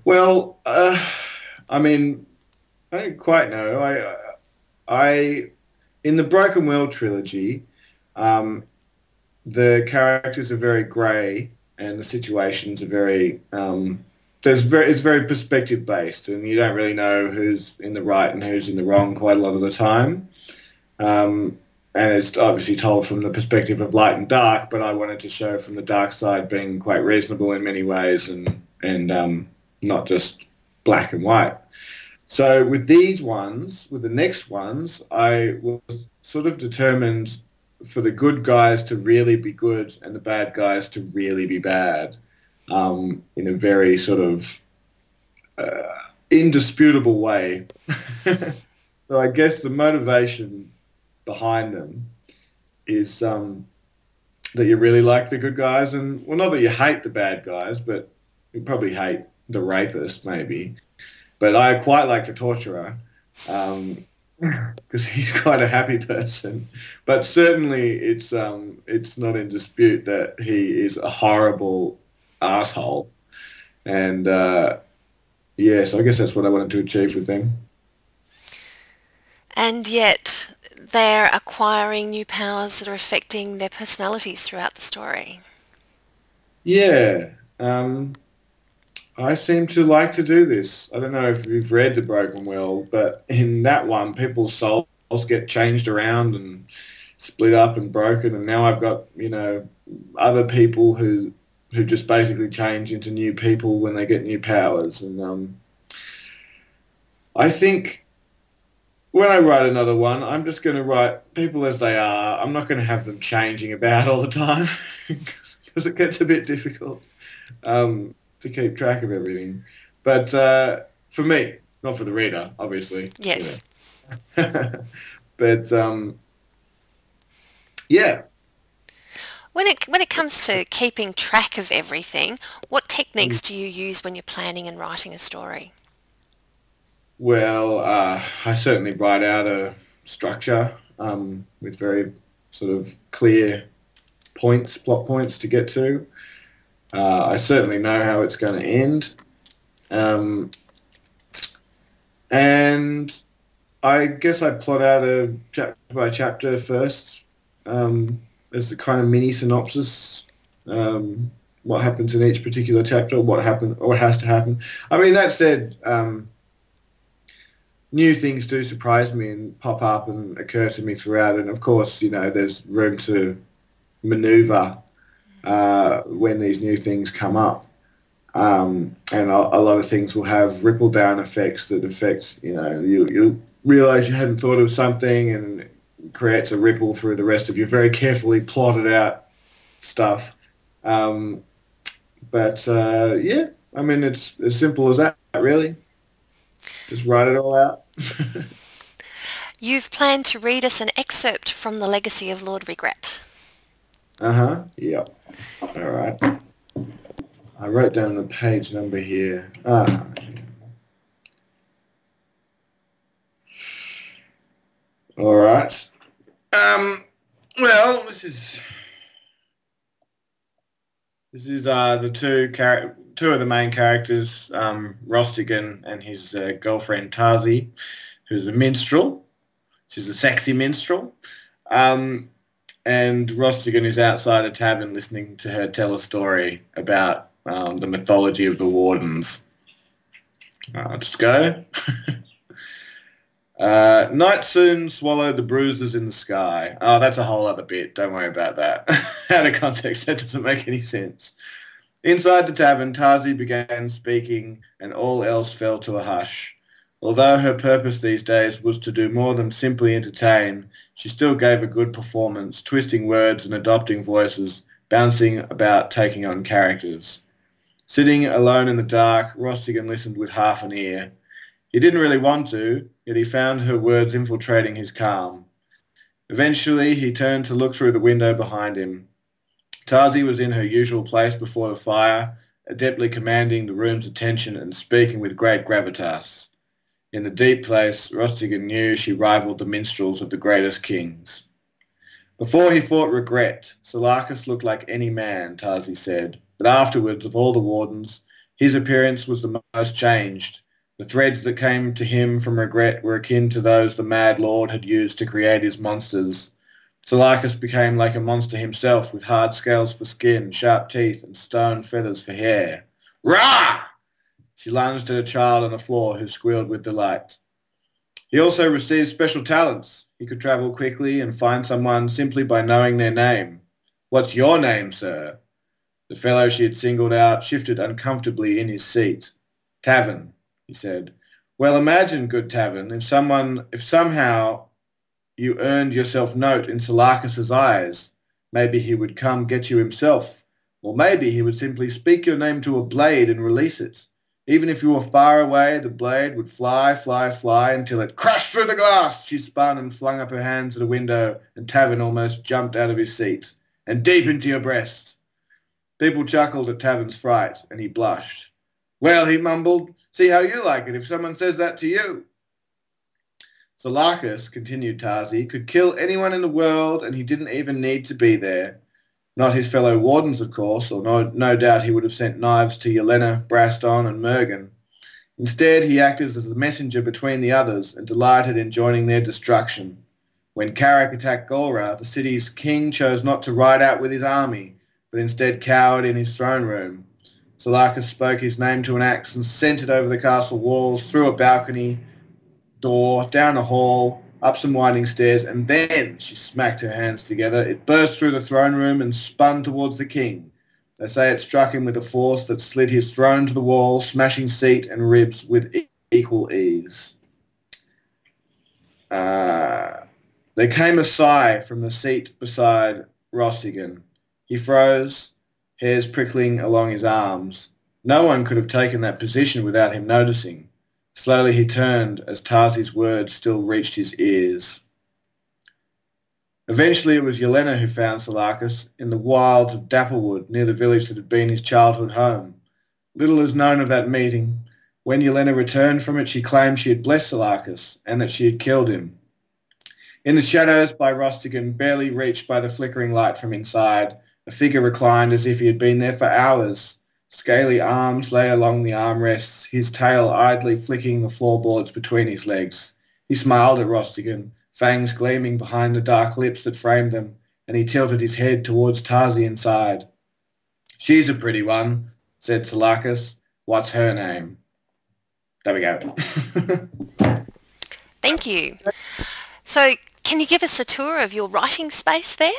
Well, I mean, I don't quite know. I, in the Broken World trilogy, um, the characters are very grey and the situations are very it's very perspective based, and you don't really know who's in the right and who's in the wrong quite a lot of the time. Um, and it's obviously told from the perspective of light and dark, but I wanted to show from the dark side being quite reasonable in many ways and not just black and white. So with the next ones, I was sort of determined for the good guys to really be good and the bad guys to really be bad, in a very sort of uh, indisputable way. So I guess the motivation behind them is that you really like the good guys, and well, not that you hate the bad guys, but you probably hate the rapist, maybe. But I quite like the torturer, because he's quite a happy person. But certainly, it's not in dispute that he is a horrible asshole. And yeah, so I guess that's what I wanted to achieve with them. And yet they're acquiring new powers that are affecting their personalities throughout the story. Yeah, I seem to like to do this. I don't know if you've read The Broken World, but in that one, people's souls get changed around and split up and broken, and now I've got, other people who just basically change into new people when they get new powers. And I think when I write another one, I'm just going to write people as they are. I'm not going to have them changing about all the time because it gets a bit difficult to keep track of everything. But for me, not for the reader, obviously, Yes. but yeah. When it comes to keeping track of everything, what Um, techniques do you use when you're planning and writing a story? well, I certainly write out a structure with very sort of clear points, plot points to get to. I certainly know how it's going to end. Um, and I guess I plot out a chapter by chapter first, as a kind of mini synopsis. What happens in each particular chapter, what happened, or what has to happen. I mean, that said, new things do surprise me and pop up and occur to me throughout. And of course, there's room to maneuver when these new things come up. And a lot of things will have ripple down effects that affect, you realize you hadn't thought of something and it creates a ripple through the rest of your very carefully plotted out stuff. Um, but yeah, I mean, it's as simple as that, really. Just write it all out. You've planned to read us an excerpt from The Legacy of Lord Regret. Uh-huh. Yeah. All right. I wrote down the page number here. All right. Um, well, this is the two of the main characters, Rostigan and his girlfriend Tazi, who's a minstrel. She's a sexy minstrel. Um, and Rostigan is outside a tavern listening to her tell a story about the mythology of the wardens. I'll just go. Night soon swallowed the bruises in the sky. Oh, that's a whole other bit. Don't worry about that. Out of context, that doesn't make any sense. Inside the tavern, Tazi began speaking, and all else fell to a hush. Although her purpose these days was to do more than simply entertain, she still gave a good performance, twisting words and adopting voices, bouncing about taking on characters. Sitting alone in the dark, Rostigan listened with half an ear. He didn't really want to, yet he found her words infiltrating his calm. Eventually, he turned to look through the window behind him. Tazi was in her usual place before the fire, adeptly commanding the room's attention and speaking with great gravitas. In the deep place, Rostigan knew she rivaled the minstrels of the greatest kings. Before he fought regret, Seleucus looked like any man, Tazi said, but afterwards, of all the wardens, His appearance was the most changed. The threads that came to him from regret were akin to those the mad lord had used to create his monsters. Seleucus became like a monster himself, with hard scales for skin, sharp teeth, and stone feathers for hair. Rah! She lunged at a child on the floor who squealed with delight. He also received special talents. He could travel quickly and find someone simply by knowing their name. What's your name, sir? The fellow she had singled out shifted uncomfortably in his seat. Tavern, he said. Well, imagine, good Tavern, if somehow you earned yourself note in Seleucus's eyes, maybe he would come get you himself, or maybe he would simply speak your name to a blade and release it. Even if you were far away, the blade would fly, fly, fly until it crushed through the glass. She spun and flung up her hands at a window, and Tavern almost jumped out of his seat. And deep into your breast. People chuckled at Tavern's fright, and he blushed. Well, he mumbled, see how you like it if someone says that to you. Seleucus, continued Tarsi, could kill anyone in the world, and he didn't even need to be there. Not his fellow wardens, of course, or no doubt he would have sent knives to Yelena, Braston, and Mergen. Instead, he acted as the messenger between the others and delighted in joining their destruction. When Carrick attacked Golra, the city's king chose not to ride out with his army, but instead cowered in his throne room. Seleucus spoke his name to an axe and sent it over the castle walls, through a balcony door, down a hall, up some winding stairs, and then she smacked her hands together. It burst through the throne room and spun towards the king. They say it struck him with a force that slid his throne to the wall, smashing seat and ribs with equal ease. There came a sigh from the seat beside Rostigan. He froze, hairs prickling along his arms. No one could have taken that position without him noticing. Slowly he turned as Tarsi's words still reached his ears. Eventually it was Yelena who found Seleucus in the wilds of Dapplewood near the village that had been his childhood home. Little is known of that meeting. When Yelena returned from it, she claimed she had blessed Seleucus and that she had killed him. In the shadows by Rostigan, barely reached by the flickering light from inside, a figure reclined as if he had been there for hours. Scaly arms lay along the armrests, his tail idly flicking the floorboards between his legs. He smiled at Rostigan, fangs gleaming behind the dark lips that framed them, and he tilted his head towards Tarsi inside. She's a pretty one, said Seleucus. What's her name? There we go. Thank you. So, can you give us a tour of your writing space there?